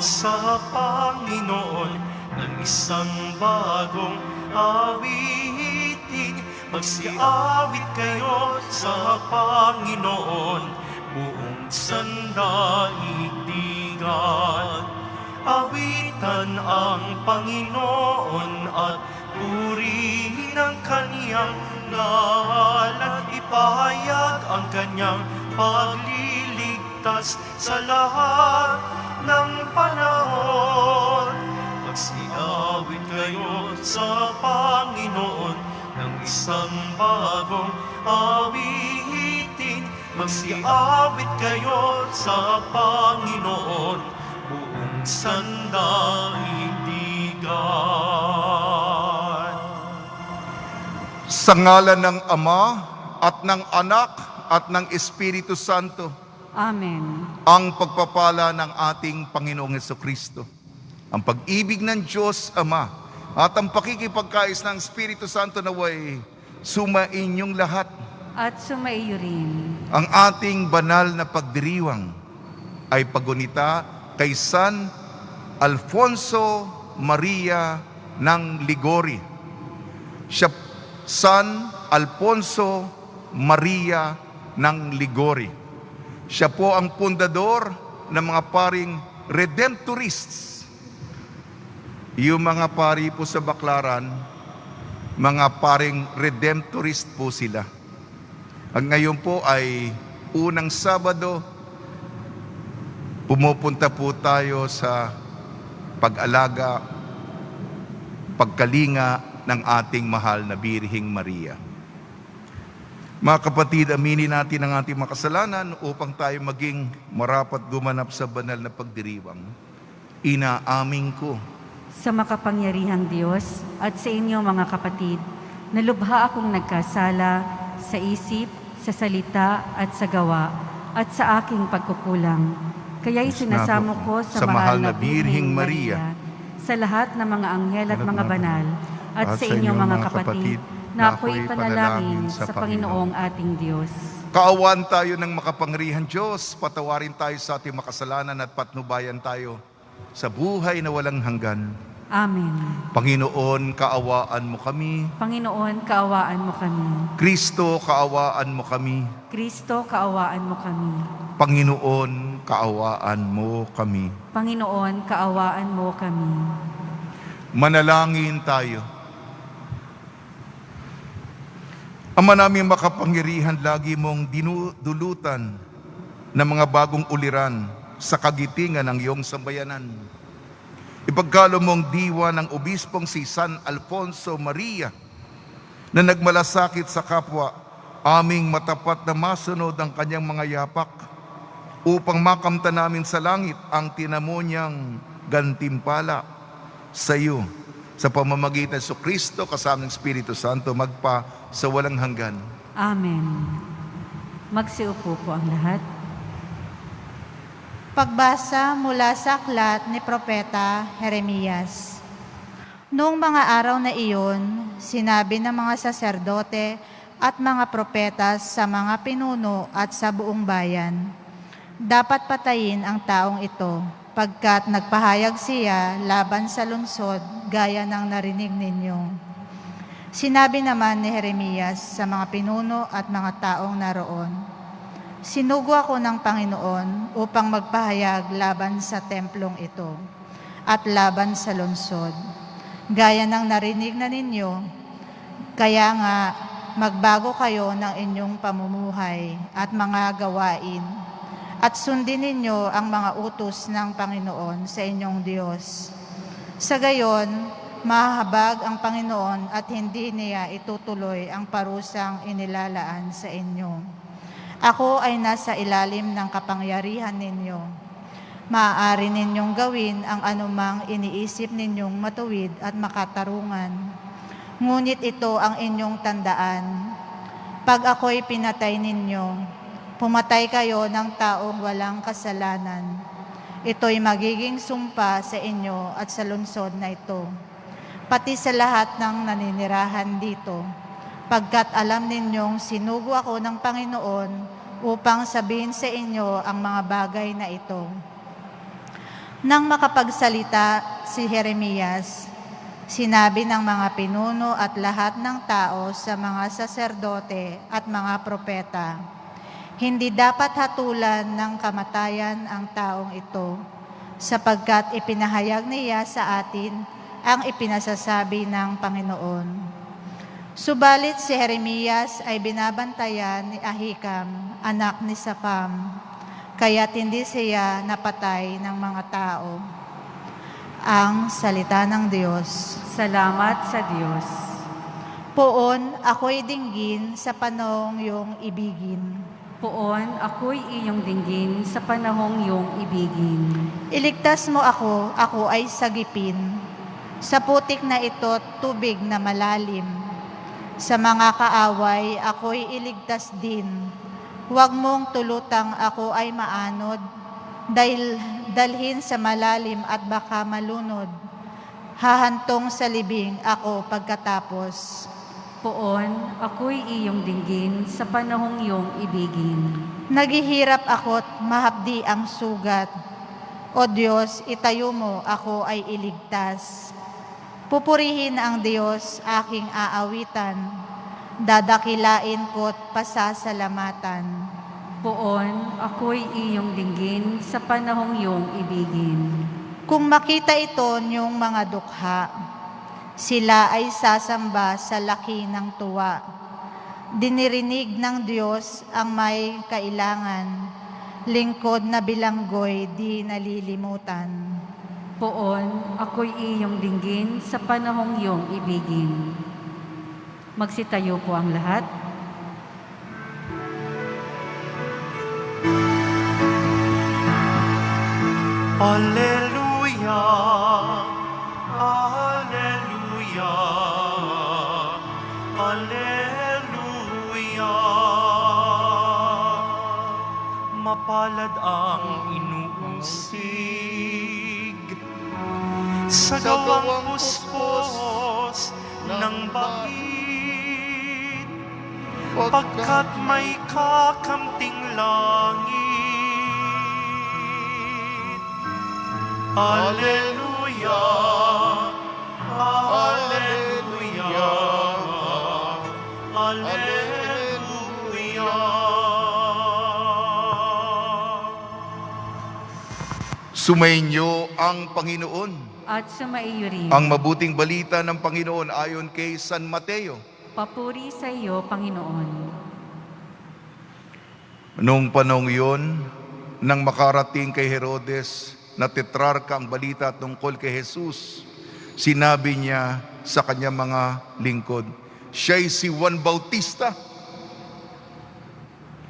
sa Panginoon ng isang bagong awitin. Magsiawit kayo sa Panginoon, buong sandaigdigan. Awitan ang Panginoon at purihin ang kaniyang ngalan. Ipahayag ang kanyang pagliligtas sa lahat ng panahon. Magsiawit kayo sa Panginoon ng isang bagong awitin. Magsiawit kayo sa Panginoon, buong sandaigdigan. Sa ngalan ng Ama at ng Anak at ng Espiritu Santo. Amen. Ang pagpapala ng ating Panginoong Jesucristo, ang pag-ibig ng Diyos Ama, at ang pakikipagkais ng Espiritu Santo naway sumainyong lahat. At sumaiyo rin. Ang ating banal na pagdiriwang ay pagunita kay San Alfonso Maria ng Liguori. San Alfonso Maria ng Liguori. Siya po ang pundador ng mga paring Redemptorists. Yung mga pari po sa Baclaran, mga paring Redemptorist po sila. Ang ngayon po ay unang Sabado, pumupunta po tayo sa pag-alaga, pagkalinga ng ating mahal na Birheng Maria. Mga kapatid, aminin natin ang ating makasalanan upang tayo maging marapat gumanap sa banal na pagdiriwang. Inaamin ko Sa makapangyarihang Diyos at sa inyo mga kapatid, nalubha akong nagkasala sa isip, sa salita at sa gawa at sa aking pagkukulang. Kaya'y sinasamo ko sa mahal na Birheng Maria, sa lahat ng mga anghel at mga banal, at sa inyo mga kapatid, na ako'y panalangin sa Panginoong ating Diyos. Kaawaan tayo ng makapangyarihang Diyos, patawarin tayo sa ating makasalanan at patnubayan tayo sa buhay na walang hanggan. Amen. Panginoon, kaawaan mo kami. Panginoon, kaawaan mo kami. Kristo, kaawaan mo kami. Kristo, kaawaan mo kami. Panginoon, kaawaan mo kami. Panginoon, kaawaan mo kami. Manalangin tayo. Ama namin makapangyarihan, lagi mong dinudulutan ng mga bagong uliran sa kagitingan ng iyong sambayanan. Ipagkalo mong diwa ng obispong si San Alfonso Maria na nagmalasakit sa kapwa, aming matapat na masunod ang kanyang mga yapak upang makamta namin sa langit ang tinamo niyang gantimpala sa iyo sa pamamagitan sa Kristo kasama ng Espiritu Santo magpa sa walang hanggan. Amen. Magsiupo po ang lahat. Pagbasa mula sa aklat ni Propeta Jeremias. Noong mga araw na iyon, sinabi ng mga saserdote at mga propetas sa mga pinuno at sa buong bayan, dapat patayin ang taong ito, pagkat nagpahayag siya laban sa lungsod gaya ng narinig ninyo. Sinabi naman ni Jeremias sa mga pinuno at mga taong naroon, sinugo ako ng Panginoon upang magpahayag laban sa templong ito at laban sa lungsod. Gaya ng narinig na ninyo, kaya nga magbago kayo ng inyong pamumuhay at mga gawain at sundin ninyo ang mga utos ng Panginoon sa inyong Diyos. Sa gayon, mahahabag ang Panginoon at hindi niya itutuloy ang parusang inilalaan sa inyo. Ako ay nasa ilalim ng kapangyarihan ninyo. Maaari ninyong gawin ang anumang iniisip ninyong matuwid at makatarungan. Ngunit ito ang inyong tandaan. Pag ako'y pinatay ninyo, pumatay kayo ng taong walang kasalanan. Ito'y magiging sumpa sa inyo at sa lungsod na ito, pati sa lahat ng naninirahan dito, pagkat alam ninyong sinugo ako ng Panginoon upang sabihin sa inyo ang mga bagay na ito. Nang makapagsalita si Jeremias, sinabi ng mga pinuno at lahat ng tao sa mga saserdote at mga propeta, hindi dapat hatulan ng kamatayan ang taong ito, sapagkat ipinahayag niya sa atin ang ipinasasabi ng Panginoon. Subalit si Jeremias ay binabantayan ni Ahikam, anak ni Safam, kaya't hindi siya napatay ng mga tao. Ang salita ng Diyos. Salamat sa Diyos. Poon, ako'y dinggin sa panahong iyong ibigin. Poon, ako'y iyong dinggin sa panahong iyong ibigin. Iligtas mo ako ay sagipin. Sa putik na ito, tubig na malalim. Sa mga kaaway, ako'y iligtas din. Huwag mong tulutang ako ay maanod, dahil dalhin sa malalim at baka malunod. Hahantong sa libing ako pagkatapos. Poon, ako'y iyong dinggin sa panahong iyong ibigin. Naghihirap ako't mahapdi ang sugat. O Diyos, itayo mo ako ay iligtas. Pupurihin ang Diyos aking aawitan. Dadakilain ko't pasasalamatan. Poon, ako'y iyong dinggin sa panahong iyong ibigin. Kung makita ito niyong mga dukha, sila ay sasamba sa laki ng tuwa. Dinirinig ng Diyos ang may kailangan, lingkod na bilanggoy di nalilimutan. Poon, ako'y iyong dinggin sa panahong iyong ibigin. Magsitayo po ang lahat. Alleluia, Alleluia, Alleluia. Mapalad ang inuusig sa gawang puspos ng bangin, pagkat may kakamting langit. Alleluia, Alleluia, Alleluia. Sumainyo ang Panginoon. At sumaiyo rin. Ang mabuting balita ng Panginoon ayon kay San Mateo. Papuri sa iyo, Panginoon. Noong panahong iyon, nang makarating kay Herodes na tetrarka ang balita tungkol kay Jesus, sinabi niya sa kanyang mga lingkod, siya'y si Juan Bautista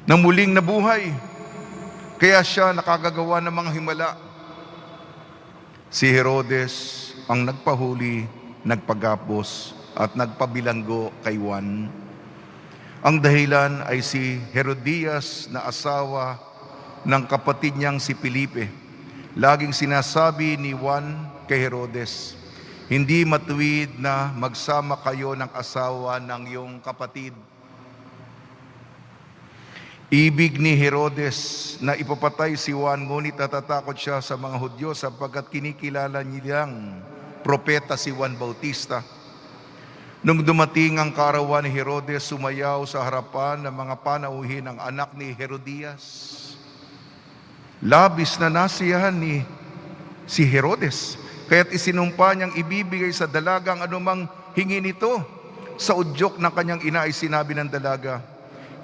na muling nabuhay, kaya siya nakagagawa ng mga himala. Si Herodes ang nagpahuli, nagpagapos at nagpabilanggo kay Juan. Ang dahilan ay si Herodias na asawa ng kapatid niyang si Felipe. Laging sinasabi ni Juan kay Herodes, hindi matuwid na magsama kayo ng asawa ng iyong kapatid. Ibig ni Herodes na ipapatay si Juan, ngunit natatakot siya sa mga Hudyo sapagkat kinikilala niyang propeta si Juan Bautista. Nung dumating ang kaarawan ni Herodes, sumayaw sa harapan ng mga panauhin ng anak ni Herodias. Labis na nasiyahan ni si Herodes, kaya't isinumpa niyang ibibigay sa dalaga ang anumang hingi nito. Sa udyok ng kanyang ina ay sinabi ng dalaga,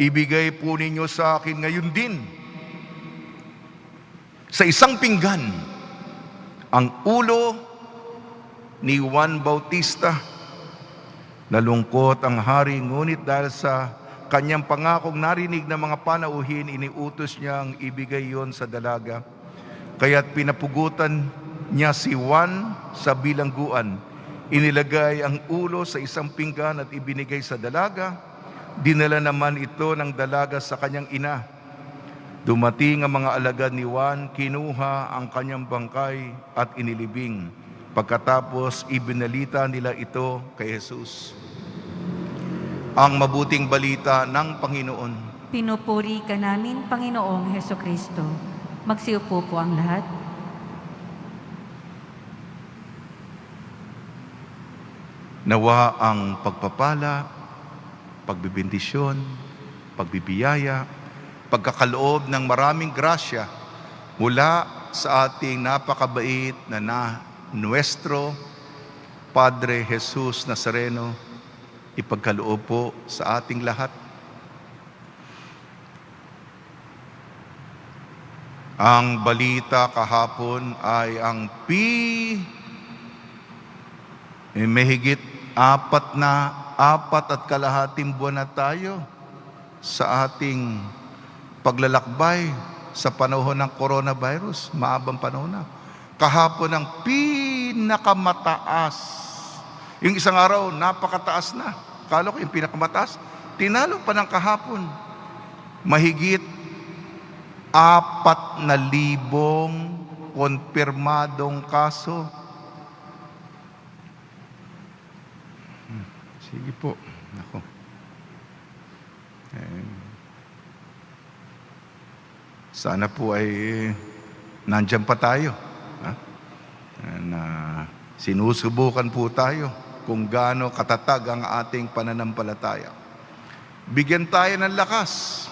ibigay po ninyo sa akin ngayon din sa isang pinggan ang ulo ni Juan Bautista. Nalungkot ang hari, ngunit dahil sa kanyang pangakong narinig ng mga panauhin, iniutos niyang ibigay yon sa dalaga. Kaya't pinapugutan niya si Juan sa bilangguan. Inilagay ang ulo sa isang pinggan at ibinigay sa dalaga. Dinala naman ito ng dalaga sa kanyang ina. Dumating ang mga alagad ni Juan, kinuha ang kanyang bangkay at inilibing. Pagkatapos, ibinalita nila ito kay Jesus. Ang mabuting balita ng Panginoon. Pinupuri ka namin, Panginoong Hesukristo. Magsiupo po ang lahat. Nawa ang pagpapala, pagbibindisyon, pagbibiyaya, pagkakaloob ng maraming grasya mula sa ating napakabait na Nuestro Padre Jesus Nazareno, ipagkaloob po sa ating lahat. Ang balita kahapon ay ang may higit 4.5 buwan na tayo sa ating paglalakbay sa panahon ng coronavirus. Maabang panahon na. Kahapon ang pinakamataas. Yung isang araw, napakataas na. Kala ko yung pinakamataas. Tinalo pa ng kahapon. Mahigit 4,000 konfirmadong kaso. Sige po. Ako. Sana po ay nandyan pa tayo. Na sinusubukan po tayo kung gaano katatag ang ating pananampalataya. Bigyan tayo ng lakas.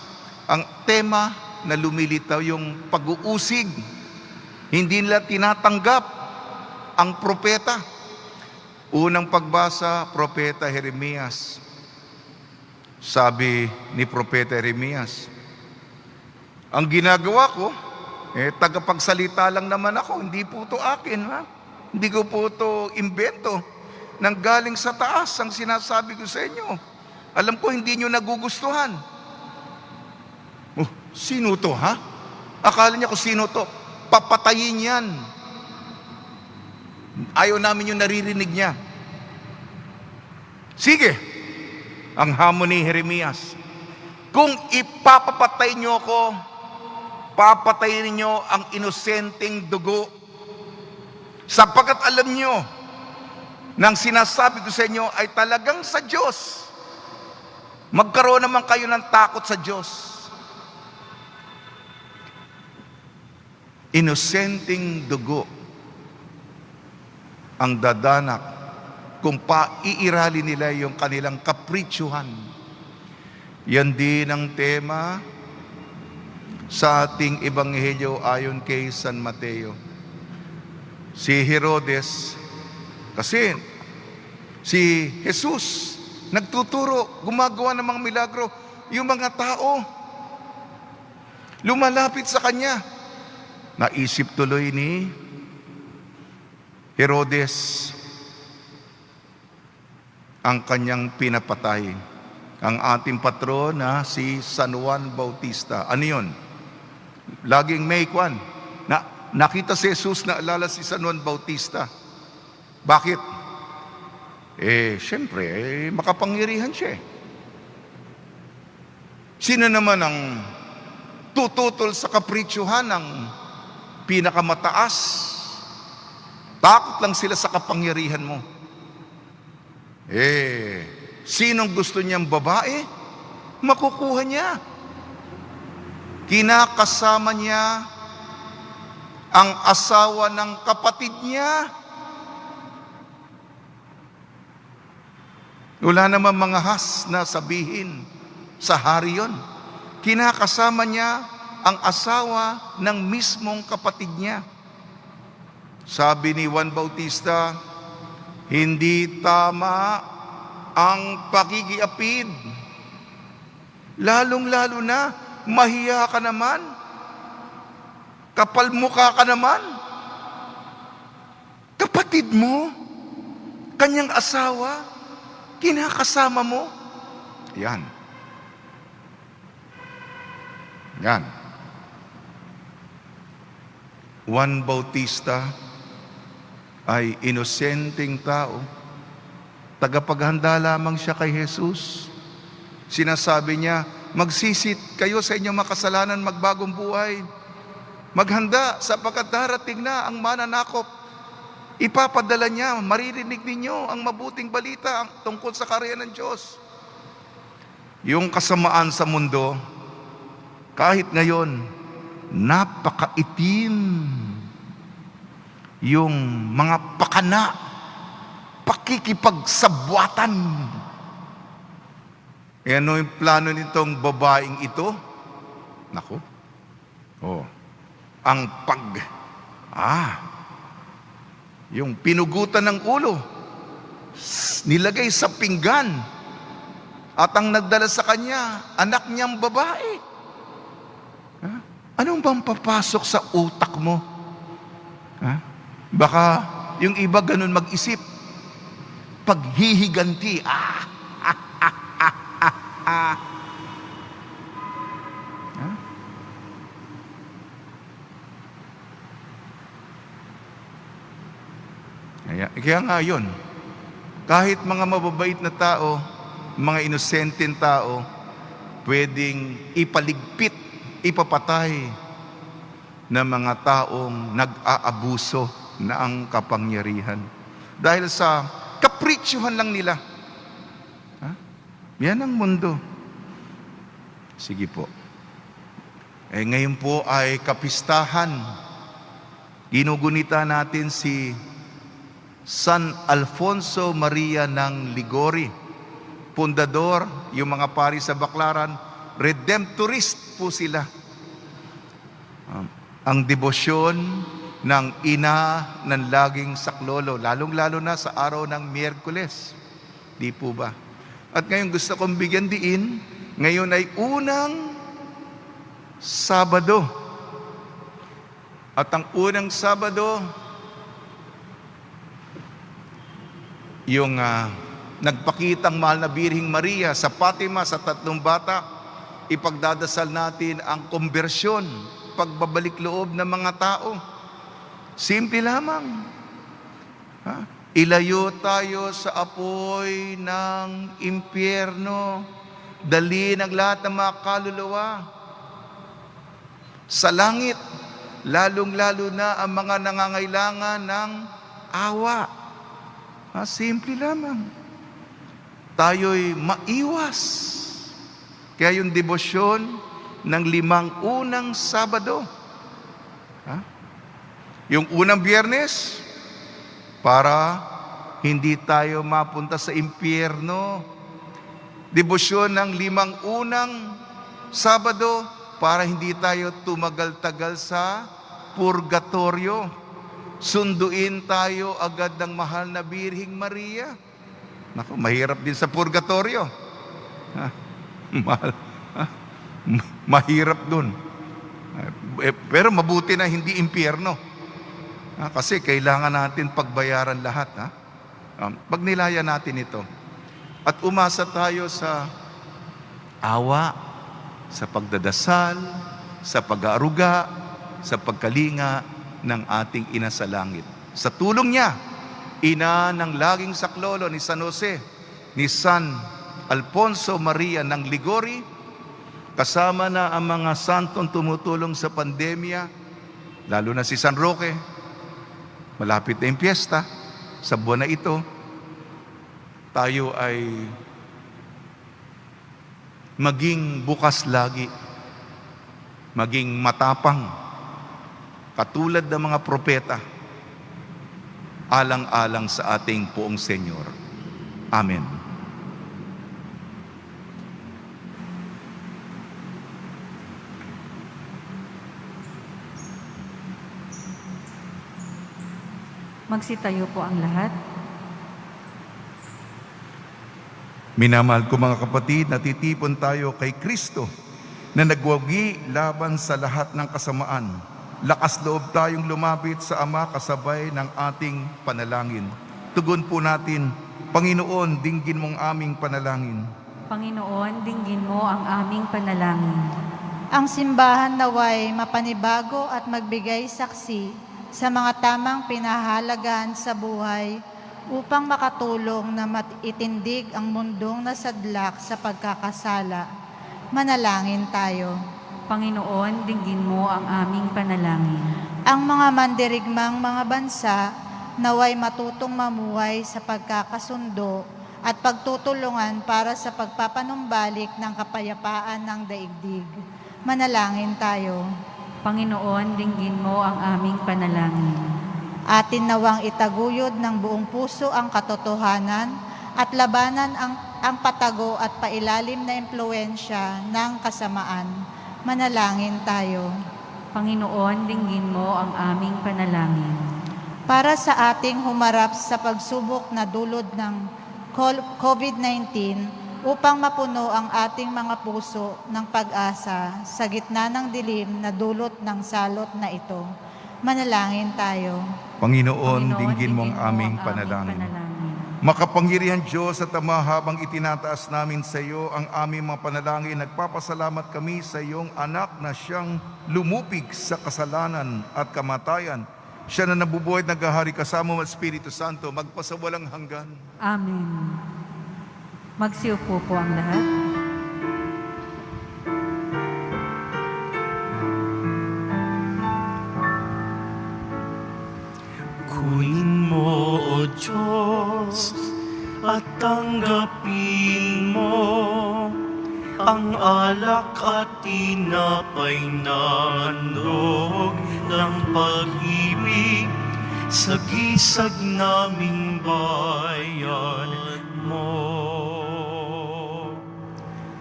Ang tema na lumilitaw yung pag-uusig. Hindi nila tinatanggap ang propeta. Unang pagbasa, Propeta Jeremias. Sabi ni Propeta Jeremias, ang ginagawa ko, tagapagsalita lang naman ako, hindi po ito akin, ha? Hindi ko po ito imbento. Nanggaling sa taas ang sinasabi ko sa inyo. Alam ko hindi nyo nagugustuhan. Oh, sino to, ha? Akala niya kung sino to. Papatayin yan. Ayaw namin yung naririnig niya. Sige, ang hamon ni Jeremias. Kung ipapapatay niyo ako, papatayin niyo ang inosenteng dugo. Sapagkat alam niyo, nang sinasabi ko sa inyo ay talagang sa Diyos. Magkaroon naman kayo ng takot sa Diyos. Inosenteng dugo ang dadanak kung paiirali nila yung kanilang kapritsyuhan. Yan din ang tema sa ating ebanghelyo ayon kay San Mateo. Si Herodes, kasi si Jesus nagtuturo, gumagawa ng mga milagro, yung mga tao lumalapit sa kanya. Naisip tuloy ni Herodes ang kanyang pinapatay, ang ating patron na si San Juan Bautista. Ano yun? Laging may kwan. Nakita si Jesus na alala si San Juan Bautista. Bakit? Siyempre, makapangyarihan siya. Sino naman ang tututol sa kapritsyuhan ng pinakamataas? Takot lang sila sa kapangyarihan mo. Sinong gusto niyang babae? Makukuha niya. Kinakasama niya ang asawa ng kapatid niya. Wala naman mga has na sabihin sa hari yun. Kinakasama niya ang asawa ng mismong kapatid niya. Sabi ni Juan Bautista, hindi tama ang pakikiapid. Lalong-lalo na, mahiya ka naman. Kapal mukha ka naman. Kapatid mo, kanyang asawa, kinakasama mo. Yan. Yan. Juan Bautista ay inosenteng tao. Tagapaghanda lamang siya kay Jesus. Sinasabi niya, magsisit kayo sa inyong makasalanan, magbagong buhay. Maghanda sapagkat darating na ang mananakop. Ipapadala niya, maririnig ninyo ang mabuting balita tungkol sa karya ng Diyos. Yung kasamaan sa mundo, kahit ngayon, napakaitim. Yung mga pakana, pakikipagsabwatan. E ano yung plano nitong babaeng ito? Naku. Ang yung pinugutan ng ulo, nilagay sa pinggan, at ang nagdala sa kanya, anak niyang babae. Anong bang papasok sa utak mo? Baka yung iba ganun mag-isip. Paghihiganti. Kaya nga yun, kahit mga mababait na tao, mga inosenteng tao, pwedeng ipaligpit, ipapatay ng mga taong nag-aabuso ng kapangyarihan. Dahil sa kaprisyuhan lang nila. Yan ang mundo. Sige po. Ngayon po ay kapistahan. Ginugunita natin si San Alfonso Maria ng Liguori, pundador, yung mga pari sa Baclaran, redemptorist po sila. Ang debosyon ng ina ng laging saklolo, lalong-lalo na sa araw ng Miyerkules. Di po ba? At ngayon gusto kong bigyan diin, ngayon ay unang Sabado. At ang unang Sabado, yung nagpakitang mahal na Birheng Maria sa Fatima sa 3 bata, ipagdadasal natin ang konbersyon, pagbabalik loob ng mga tao. Simple lamang. Ilayo tayo sa apoy ng impyerno. Dalhin ang lahat ng mga kaluluwa sa langit, lalong-lalo na ang mga nangangailangan ng awa. Simple lamang. Tayo'y maiwas. Kaya yung debosyon ng 5 unang Sabado. Yung unang Biyernes, para hindi tayo mapunta sa impyerno. Debosyon ng 5 unang Sabado, para hindi tayo tumagal-tagal sa purgatorio. Sunduin tayo agad ng mahal na Birheng Maria. Naku, mahirap din sa purgatorio. Mahirap dun. Pero mabuti na hindi impyerno. Kasi kailangan natin pagbayaran lahat. Pagnilayan natin ito. At umasa tayo sa awa, sa pagdadasal, sa pag-aaruga, sa pagkalinga ng ating Ina sa Langit. Sa tulong niya, ina ng laging saklolo ni San Jose, ni San Alfonso Maria ng Liguori, kasama na ang mga santong tumutulong sa pandemya, lalo na si San Roque. Malapit na yung piyesta, sa buwan na ito, tayo ay maging bukas lagi, maging matapang, katulad ng mga propeta, alang-alang sa ating Poong Senyor. Amen. Magsitayo po ang lahat. Minamahal ko mga kapatid, natitipon tayo kay Kristo na nagwagi laban sa lahat ng kasamaan. Lakas loob tayong lumapit sa Ama kasabay ng ating panalangin. Tugon po natin, Panginoon, dinggin mong aming panalangin. Panginoon, dinggin mo ang aming panalangin. Ang simbahan naway mapanibago at magbigay saksi sa mga tamang pinahalagahan sa buhay upang makatulong na maitindig ang mundong nasadlak sa pagkakasala. Manalangin tayo. Panginoon, dinggin mo ang aming panalangin. Ang mga mandirigmang mga bansa naway matutong mamuhay sa pagkakasundo at pagtutulungan para sa pagpapanumbalik ng kapayapaan ng daigdig. Manalangin tayo. Panginoon, dinggin mo ang aming panalangin. Atin nawang itaguyod ng buong puso ang katotohanan at labanan ang patago at pailalim na impluensya ng kasamaan. Manalangin tayo. Panginoon, dinggin mo ang aming panalangin. Para sa ating humarap sa pagsubok na dulot ng COVID-19 upang mapuno ang ating mga puso ng pag-asa sa gitna ng dilim na dulot ng salot na ito. Manalangin tayo. Panginoon, dinggin mo ang aming panalangin. Makapangyarihan Diyos at Ama, habang itinataas namin sa iyo ang aming mga panalangin, nagpapasalamat kami sa iyong anak na siyang lumupig sa kasalanan at kamatayan. Siya na nabubuhay at naghahari kasama ng Espiritu Santo, magpasawalang hanggan. Amen. Magsiupo po ang lahat. Kunin mo, O Diyos, at tanggapin mo ang alak at tinapay na handog ng pag-ibig sa gisag naming bayan mo.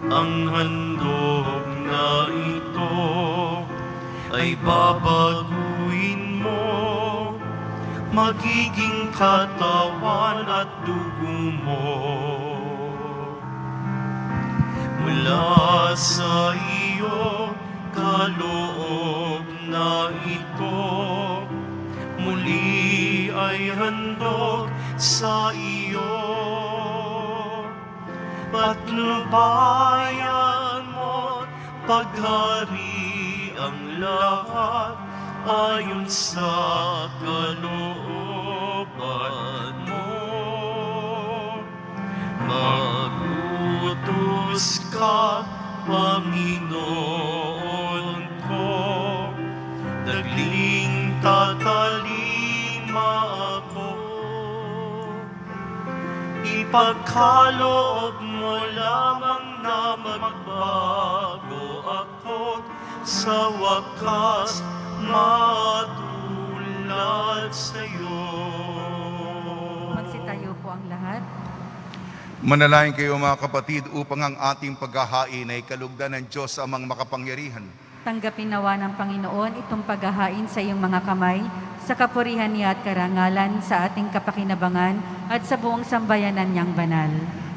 Ang handog na ito ay babaguhin mo, magiging katawan at dugo mo. Mula sa iyo, kaloob na ito, muli ay handog sa iyo. At lubayan mo, paghari ang lahat, ayon sa kalooban mo. Magutos ka, Panginoon ko, dagling tatalima ako. Ipagkaloob mo lamang na magbago ako, sa wakas matulad sa'yo. Magsitayo po ang lahat. Manalangin kayo mga kapatid upang ang ating paghahain ay kalugdan ng Diyos amang makapangyarihan. Tanggapin nawa ng Panginoon itong paghahain sa iyong mga kamay, sa kapurihan niya at karangalan, sa ating kapakinabangan at sa buong sambayanan niyang banal.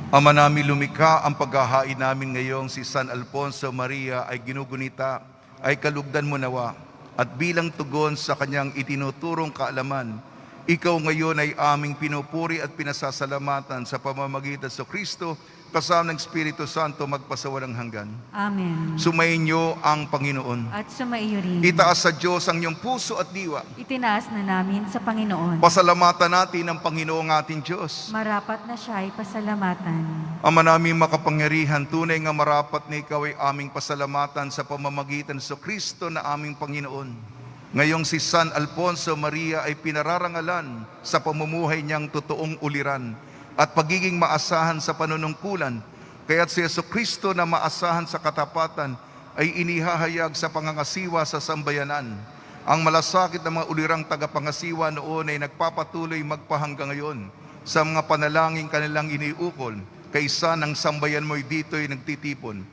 Ama namin lumikha, ang paghahain namin ngayong si San Alfonso Maria ay ginugunita, ay kalugdan mo nawa. At bilang tugon sa kanyang itinuturong kaalaman, ikaw ngayon ay aming pinupuri at pinasasalamatan sa pamamagitan sa Kristo, kasama ng Espiritu Santo, magpasawalang hanggan. Amen. Sumayin niyo ang Panginoon. At sumaiyo rin. Itaas sa Diyos ang iyong puso at diwa. Itinaas na namin sa Panginoon. Pasalamatan natin ang Panginoong ating Diyos. Marapat na siya ay pasalamatan. Ama namin makapangyarihan, tunay nga marapat na ikaw ay aming pasalamatan sa pamamagitan sa Kristo na aming Panginoon. Ngayong si San Alfonso Maria ay pinararangalan sa pamumuhay niyang totoong uliran at pagiging maasahan sa panunungkulan. Kaya't si Jesucristo na maasahan sa katapatan ay inihahayag sa pangangasiwa sa sambayanan. Ang malasakit ng mga ulirang tagapangasiwa noon ay nagpapatuloy magpahanggang ngayon sa mga panalangin kanilang iniukol. Kaisa ng sambayan mo'y dito'y nagtitipon.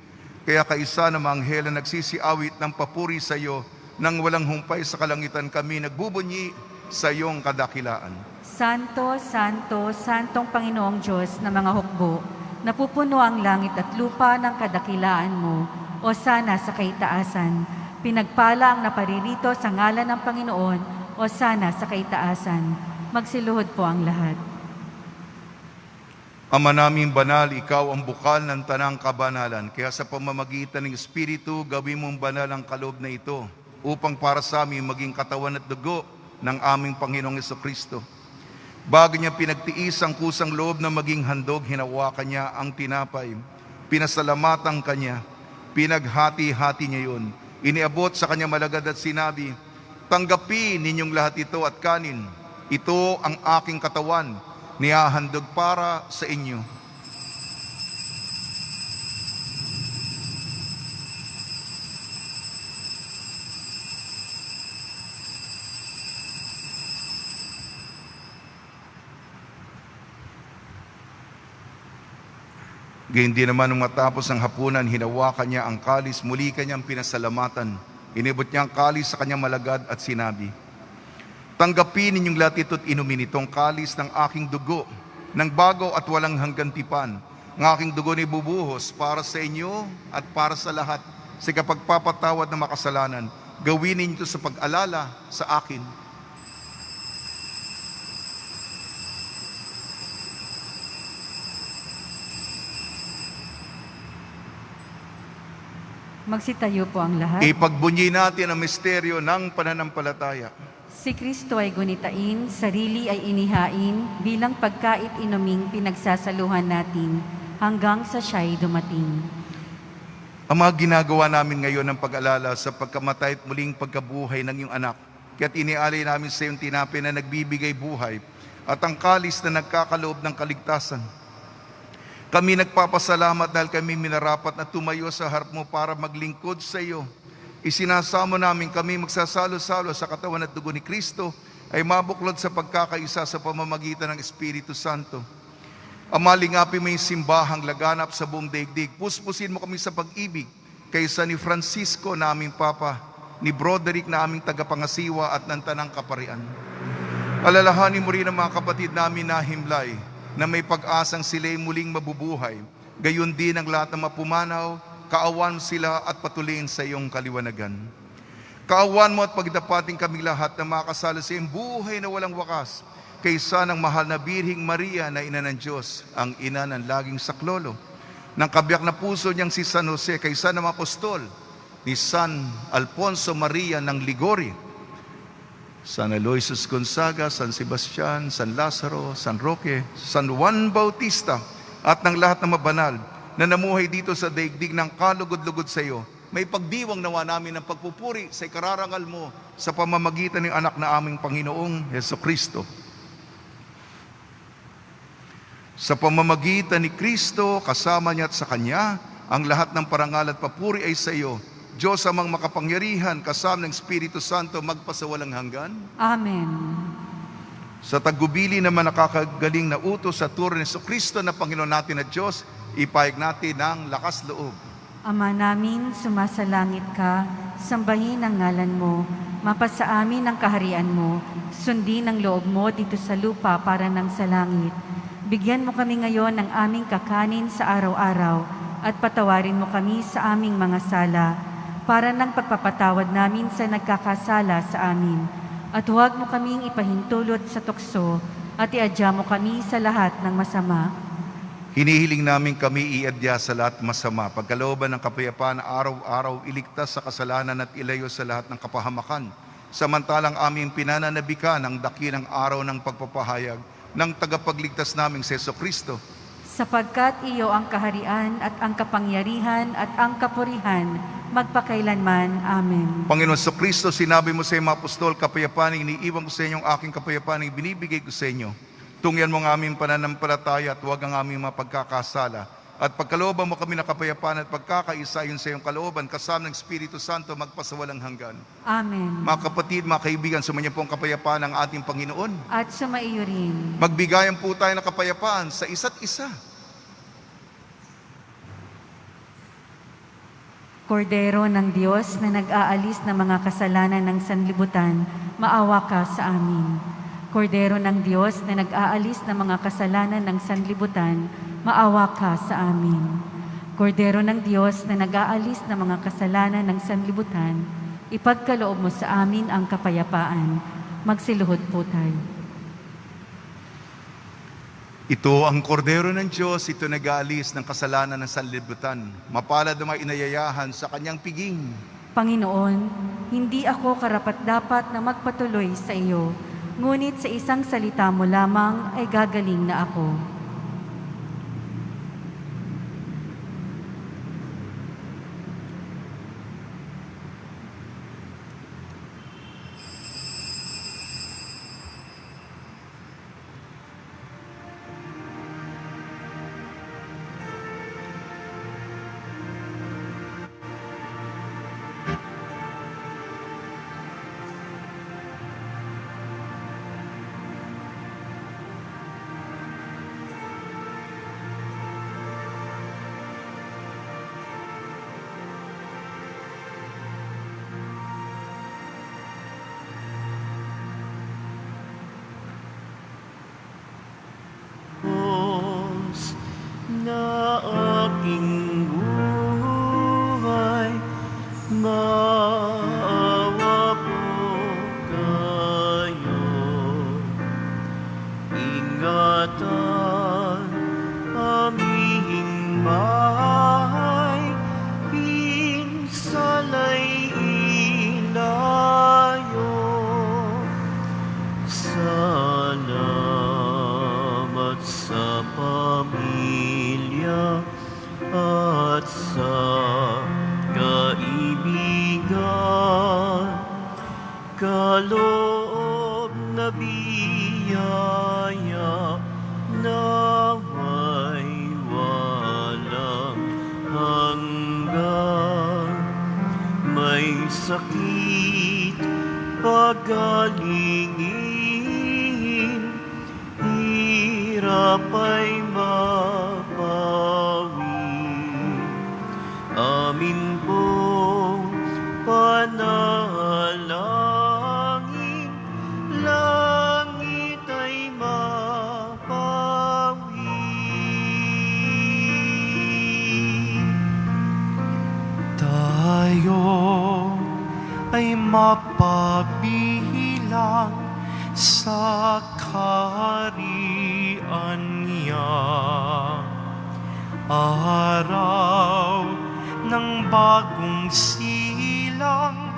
Kaya kaisa ng mga anghel na nagsisiawit ng papuri sa iyo, nang walang humpay sa kalangitan kami nagbubunyi sa iyong kadakilaan. Santo, Santo, Santong Panginoong Diyos na mga hukbo, napupuno ang langit at lupa ng kadakilaan mo, o sana sa kaitaasan. Pinagpala ang naparirito sa ngalan ng Panginoon, o sana sa kaitaasan. Magsiluhod po ang lahat. Ama naming banal, ikaw ang bukal ng tanang kabanalan. Kaya sa pamamagitan ng Espiritu, gawin mong banal ang kaloob na ito, upang para sa amin maging katawan at dugo ng aming Panginoong Jesucristo. Bago niya pinagtiis ang kusang loob na maging handog, hinawakan niya ang tinapay. Pinasalamatan kanya, pinaghati-hati niya yun. Iniabot sa kanya malagad at sinabi, tanggapin ninyong lahat ito at kanin. Ito ang aking katawan, nihahandog para sa inyo. Gayun din naman nung matapos ang hapunan, hinawakan niya ang kalis, muli kanyang pinasalamatan. Inibot niya ang kalis sa kanyang malagad at sinabi, "Tanggapin ninyong lahat ito't inumin itong kalis ng aking dugo, ng bago at walang hanggang tipan. Ang aking dugo ni bubuhos para sa inyo at para sa lahat sa kapagpapatawad ng makasalanan. Gawin ninyo ito sa pag-alala sa akin." Magsitayo po ang lahat. Ipagbunyi natin ang misteryo ng pananampalataya. Si Kristo ay gunitain, sarili ay inihain, bilang pagkait inuming pinagsasaluhan natin, hanggang sa siya'y dumating. Ang mga ginagawa namin ngayon ng pag-alala sa pagkamatay at muling pagkabuhay ng iyong anak, kaya't inialay namin sa iyong tinapay na nagbibigay buhay at ang kalis na nagkakaloob ng kaligtasan. Kami nagpapasalamat dahil kami minarapat na tumayo sa harap mo para maglingkod sa iyo. Isinasamo namin kami magsasalo-salo sa katawan at dugo ni Kristo ay mabuklod sa pagkakaisa sa pamamagitan ng Espiritu Santo. Amalingapin mo yung simbahang laganap sa buong daigdig. Puspusin mo kami sa pag-ibig kaysa ni Francisco na aming Papa, ni Broderick na aming tagapangasiwa at ng Tanang Kaparian. Alalahanin mo rin ang mga kapatid namin na himlay na may pag-asang sila'y muling mabubuhay. Gayon din ang lahat ng mapumanaw, kaawan sila at patuloyin sa iyong kaliwanagan. Kaawan mo at pagdapating kami lahat na makasalo sa iyong buhay na walang wakas, kaysa ng mahal na Birhing Maria na ina ng Diyos, ang ina ng laging saklolo, ng kabiyak na puso niyang si San Jose, kaysa ng apostol, ni San Alfonso Maria ng Ligorio, San Aloysius Gonzaga, San Sebastian, San Lazaro, San Roque, San Juan Bautista, at ng lahat ng mabanal na namuhay dito sa daigdig ng kalugod-lugod sa iyo. May pagdiwang nawa namin ng pagpupuri sa ikararangal mo sa pamamagitan ng anak na aming Panginoong Jesucristo. Sa pamamagitan ni Kristo, kasama niya at sa Kanya, ang lahat ng parangal at papuri ay sa iyo, Diyos amang makapangyarihan, kasama ng Espiritu Santo, magpasawalang hanggan. Amen. Sa tagubili naman nakakagaling na utos sa turo ni Jesucristo na Panginoon natin at Diyos, ipahayag natin ng lakas loob. Ama namin, sumasalangit ka, sambahin ang ngalan mo, mapasa amin ang kaharian mo, sundin ang loob mo dito sa lupa para ng sa langit. Bigyan mo kami ngayon ng aming kakanin sa araw-araw at patawarin mo kami sa aming mga sala, para ng pagpapatawad namin sa nagkakasala sa amin. At huwag mo kaming ipahintulot sa tukso at iadya mo kami sa lahat ng masama. Hinihiling namin kami iadya sa lahat masama, pagkalooban ng kapayapaan araw-araw iligtas sa kasalanan at ilayo sa lahat ng kapahamakan. Samantalang aming pinananabikan ang dakilang araw ng pagpapahayag ng tagapagligtas naming si Jesucristo. Sapagkat iyo ang kaharian at ang kapangyarihan at ang kapurihan, magpakailanman. Amen. Panginoon Jesucristo, sinabi mo sa mga apostol, kapayapaan iniiwan ko sa inyo, ang aking kapayapaan binibigay ko sa inyo. Tungyan mo ang aming pananampalataya at huwag ang aming mapagkakasala. At pagkalooban mo kami na kapayapaan at pagkakaisa yun sa iyong kalooban, kasama ng Espiritu Santo, magpasawalang hanggan. Amen. Mga kapatid, mga kaibigan, sumainyo po ang kapayapaan ng ating Panginoon. At sumaiyo rin. Magbigayan po tayo ng kapayapaan sa isa't isa. Kordero ng Diyos na nag-aalis ng mga kasalanan ng sanlibutan, maawa ka sa amin. Kordero ng Diyos na nag-aalis ng mga kasalanan ng sanlibutan, maawa ka sa amin. Kordero ng Diyos na nag-aalis ng mga kasalanan ng sanlibutan, ipagkaloob mo sa amin ang kapayapaan. Magsiluhod po tayo. Ito ang kordero ng Diyos, ito nag-aalis ng kasalanan ng sanlibutan. Mapalad ang mga inayayahan sa kanyang piging. Panginoon, hindi ako karapat-dapat na magpatuloy sa iyo, ngunit sa isang salita mo lamang ay gagaling na ako. kaloob na biyaya naway walang hanggan. May sakit pagalingin, hirap ay mapawi. Amin pong panalangin, langit ay mapawi. Tayo ay mapabilang sa kaharian niya. Araw ng bagong silang,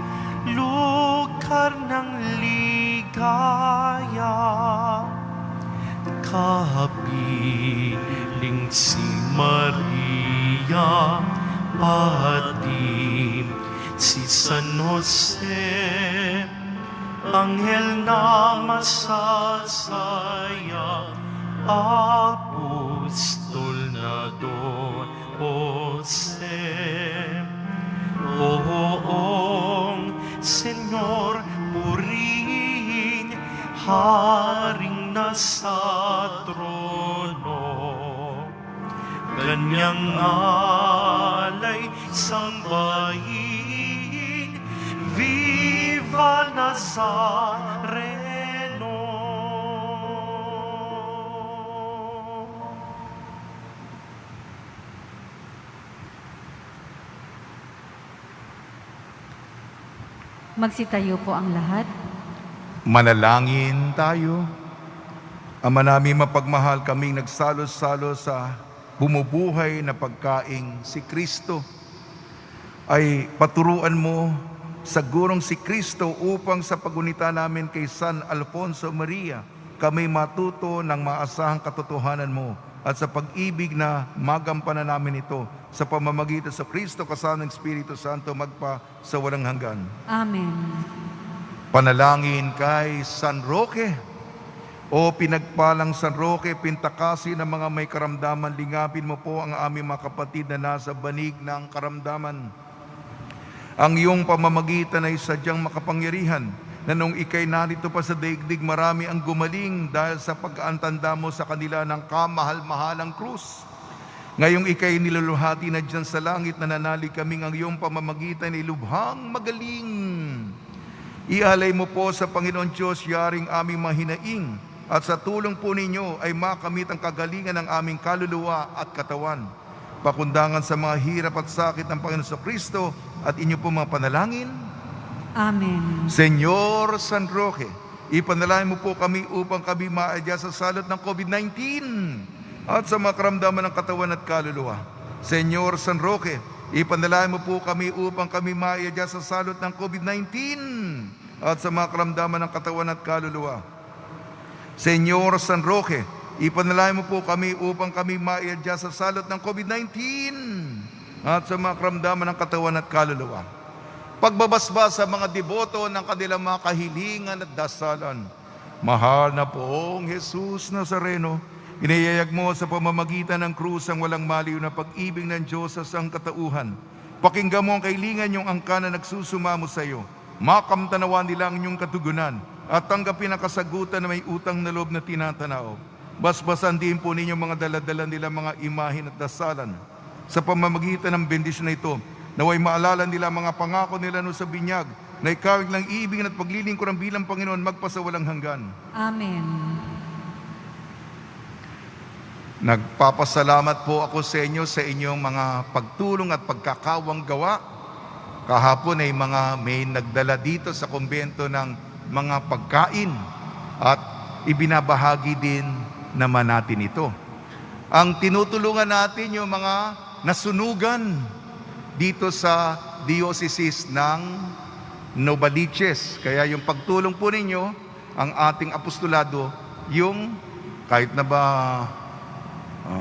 lugar ng ligaya. Kapiling si Maria, pati si San Jose, anghel na masasaya, apostol na Don Jose. Oong Senyor, purihin, haring nasa trono, kanyang alay sambahin, Viva Nazareno. Magsitayo po ang lahat. Manalangin tayo. Ama namin mapagmahal, kaming nagsalo-salo sa bumubuhay na pagkaing si Kristo, ay paturuan mo sa gurong si Kristo upang sa pagunita namin kay San Alfonso Maria, kami matuto ng maasahang katotohanan mo at sa pag-ibig na magampanan namin ito sa pamamagitan sa Kristo kasama ng Espiritu Santo magpa sa walang hanggan. Amen. Panalangin kay San Roque. O pinagpalang San Roque, pintakasi ng mga may karamdaman, lingapin mo po ang aming mga kapatid na nasa banig ng karamdaman. Ang iyong pamamagitan ay sadyang makapangyarihan, na nung ikay narito pa sa daigdig, marami ang gumaling dahil sa pag-aantanda mo sa kanila ng kamahal-mahalang krus. Ngayong ikay niluluhati na dyan sa langit, nananalig kaming ang iyong pamamagitan ay lubhang magaling. Ialay mo po sa Panginoon Diyos yaring aming mahinaing, at sa tulong po ninyo ay makamit ang kagalingan ng aming kaluluwa at katawan. Pakundangan sa mga hirap at sakit ng Panginoon sa Kristo at inyo po mga panalangin. Amen. Senyor San Roque, ipanalangin mo po kami upang kami maadya sa salot ng COVID-19 at sa mga karamdaman ng katawan at kaluluwa. Senyor San Roque, ipanalangin mo po kami upang kami maadya sa salot ng COVID-19 at sa mga karamdaman ng katawan at kaluluwa. Senyor San Roque, ipanalangin mo po kami upang kami maadya sa salot ng COVID-19 at sa mga karamdaman ng katawan at kaluluwa. Pagbabasbas sa mga deboto ng kanilang mga kahilingan at dasalan. Mahal na poong Jesus Nazareno, iniyayag mo sa pamamagitan ng krus ang walang maliw na pag-ibig ng Diyos sa sangkatauhan. Pakinggan mo ang kahilingan niyong angkan na nagsusumamo sa iyo. Makamtanawan nila ang inyong katugunan at tanggapin ang kasagutan na may utang na loob na tinatanaw. Basbasan din po ninyo mga daladala nila mga imahin at dasalan. Sa pamamagitan ng bendisyon na ito, naway maalala nila mga pangako nila no sa binyag, na ikaw lang ibig at paglilingkuran bilang Panginoon magpasawalang hanggan. Amen. Nagpapasalamat po ako sa inyo sa inyong mga pagtulong at pagkakawang gawa. Kahapon ay may nagdala dito sa kumbento ng mga pagkain at ibinabahagi din naman natin ito. Ang tinutulungan natin yung mga nasunugan dito sa diocese ng Novaliches. Kaya yung pagtulong po ninyo, ang ating apostolado, yung kahit na ba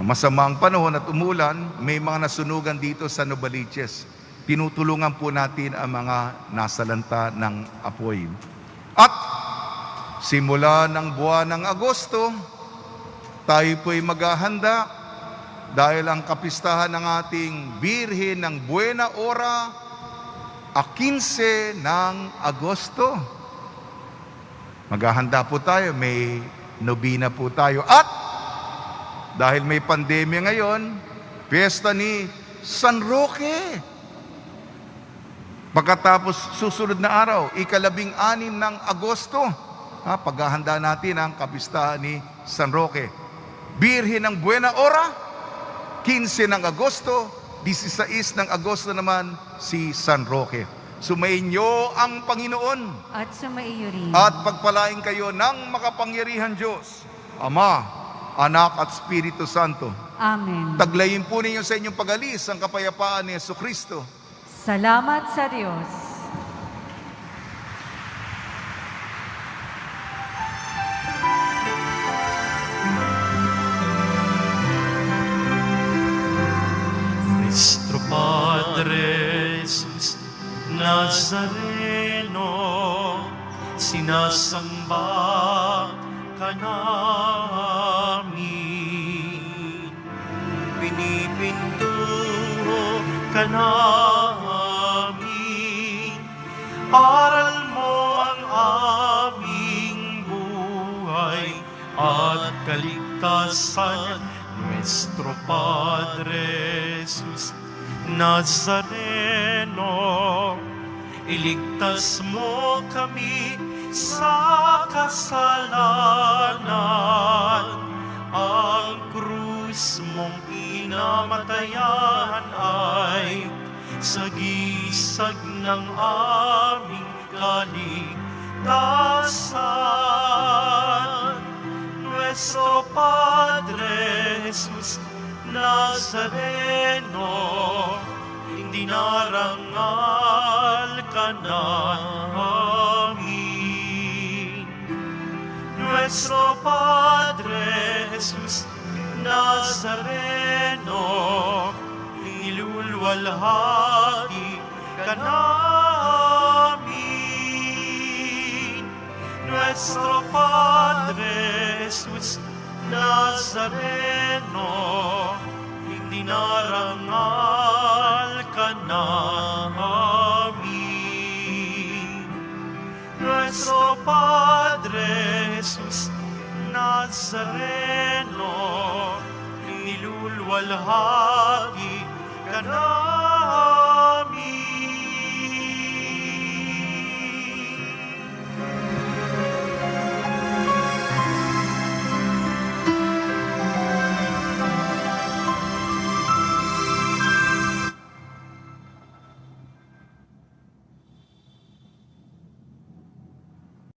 masamang panahon at umulan, may mga nasunugan dito sa Novaliches. Tinutulungan po natin ang mga nasalanta ng apoy. At simula ng buwan ng Agosto, tayo po'y maghahanda dahil ang kapistahan ng ating Birhen ng Buena Hora, 15 ng Agosto. Maghahanda po tayo, may nobina po tayo. At dahil may pandemya ngayon, piyesta ni San Roque. Pagkatapos susunod na araw, 16 ng Agosto, paghahanda natin ang kapistahan ni San Roque. Birhen ng Buena Hora, 15 ng Agosto, 16 ng Agosto naman si San Roque. Sumainyo ang Panginoon At sumaiyo rin. at pagpalain kayo ng makapangyarihan Diyos, Ama, Anak at Espiritu Santo. Amen. Taglayin po ninyo sa inyong pag-alis ang kapayapaan ni Jesucristo. Salamat sa Diyos. Nuestro Padre Jesus Nazareno, sinasamba ka namin, pinipinto ka namin, aral mo ang aming buhay at kaligtasan. Nuestro Padre Jesus Nazareno, iligtas mo kami sa kasalanan. Ang krus mong pinamatayan ay sagisag ng aming kaligtasan. Nuestro Padre Jesus Nazareno, dinarangal ka namin. Nuestro Padre Jesus Nazareno, nilulwalhati ka namin. Nuestro Padre Jesus Nazareno, dinarangal ka namin. Nuestro Padre Jesus Nazareno, nilulwalhati ka namin.